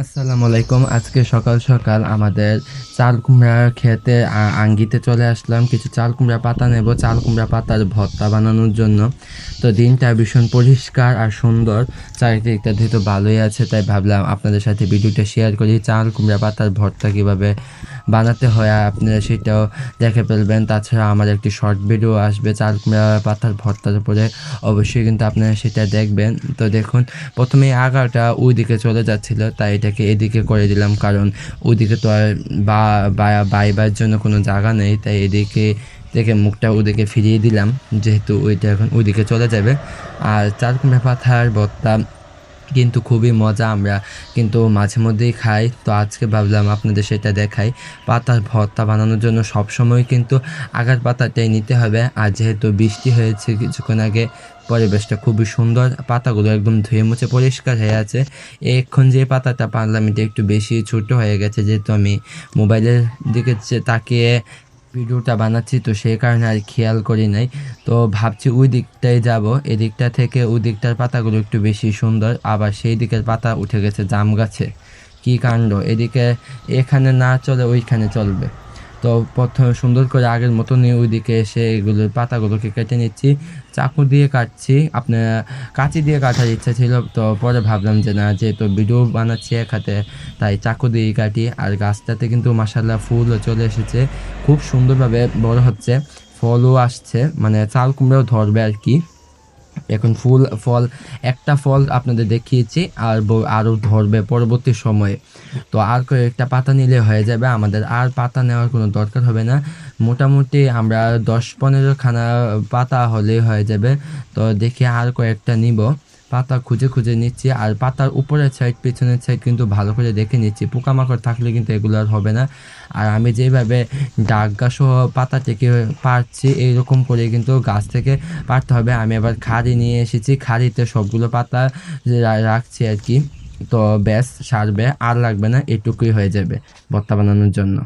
আসসালামু আলাইকুম। আজকে সকাল সকাল আমাদের চাল কুমড়া খেতে আঙ্গিতে চলে আসলাম। কিছু চাল কুমড়া পাতা নেব চাল কুমড়া পাতার ভর্তা বানানোর জন্য। তো দিনটা ভীষণ পরিষ্কার আর সুন্দর, চারিদিকটা যেহেতু ভালোই আছে, তাই ভাবলাম আপনাদের সাথে ভিডিওটা শেয়ার করি। চাল কুমড়া পাতার ভর্তা কীভাবে বানাতে হয় আর আপনারা সেটাও দেখে ফেলবেন। তাছাড়া আমার একটি শর্ট ভিডিও আসবে চাল কুমড়া পাতার ভর্তার উপরে, অবশ্যই কিন্তু আপনারা সেটা দেখবেন। তো দেখুন, প্রথমেই আগাটা ওইদিকে চলে যাচ্ছিলো, তাই এটাকে এদিকে করে দিলাম, কারণ ওইদিকে তো আর বাইবার জন্য কোনো জায়গা নেই, তাই এদিকে থেকে মুখটা ওদিকে ফিরিয়ে দিলাম, যেহেতু ওইটা এখন ওইদিকে চলে যাবে। আর চাল কুমড়া পাতার ভর্তা কিন্তু খুবই মজা, আমরা কিন্তু মাঝে মধ্যেই খাই। তো আজকে ভাবলাম আপনাদের সেটা দেখাই। পাতার ভর্তা বানানোর জন্য সবসময় কিন্তু আগার পাতাটাই নিতে হবে। আর যেহেতু বৃষ্টি হয়েছে কিছুক্ষণ আগে, পরিবেশটা খুবই সুন্দর, পাতাগুলো একদম ধুয়ে মুছে পরিষ্কার হয়ে আছে। এখন যে পাতাটা পারলাম এটা একটু বেশি ছোটো হয়ে গেছে, যেহেতু আমি মোবাইলের দিকে তাকিয়ে ভিডিওটা বানাচ্ছি, তো সেই কারণে আর খেয়াল করি নাই। তো ভাবছি ওই দিকটায় যাব, এদিকটা থেকে ওই দিকটার পাতাগুলো একটু বেশি সুন্দর, আবার সেই দিকের পাতা উঠে গেছে জাম গাছে। কী কাণ্ড! এদিকে এখানে না চলে ওইখানে চলবে। তো প্রথমে সুন্দর করে আগের মতনই ওইদিকে এসে এগুলোর পাতাগুলোকে কেটে নিচ্ছি, চাকু দিয়ে কাটছি। আপনার কাঁচি দিয়ে কাটার ইচ্ছা ছিল, তো পরে ভাবলাম যে না, যেহেতু ভিডিও বানাচ্ছি এক হাতে, তাই চাকু দিয়েই কাটি। আর গাছটাতে কিন্তু মাশাআল্লাহ ফুলও চলে এসেছে, খুব সুন্দরভাবে বড় হচ্ছে, ফলও আসছে, মানে চাল কুমড়াও ধরবে আর কি। এখন ফল একটা ফল আপনাদের দেখিয়েছি, আর আরও ধরবে পরবর্তী সময়ে। তো আর কয়েকটা পাতা নিলে হয়ে যাবে, আমাদের আর পাতা নেওয়ার কোনো দরকার হবে না। মোটামুটি আমরা 10-15 খানা পাতা হলেই হয়ে যাবে। তো দেখি আর কয়েকটা নিব, পাতা খুঁজে খুঁজে নিচ্ছি। আর পাতার উপরের সাইড পিছনের সাইড কিন্তু ভালো করে দেখে নিচ্ছি, পোকামাকড় থাকলে কিন্তু এগুলো আর হবে না। আর আমি যেভাবে ডাগা সহ পাতা থেকে পারছি, এইরকম করে কিন্তু গাছ থেকে পারতে হবে। আমি আবার খাড়ি নিয়ে এসেছি, খাড়িতে সবগুলো পাতা রাখছি আর কি। তো ব্যাস, সারবে, আর লাগবে না, এটুকুই হয়ে যাবে ভর্তা বানানোর জন্য।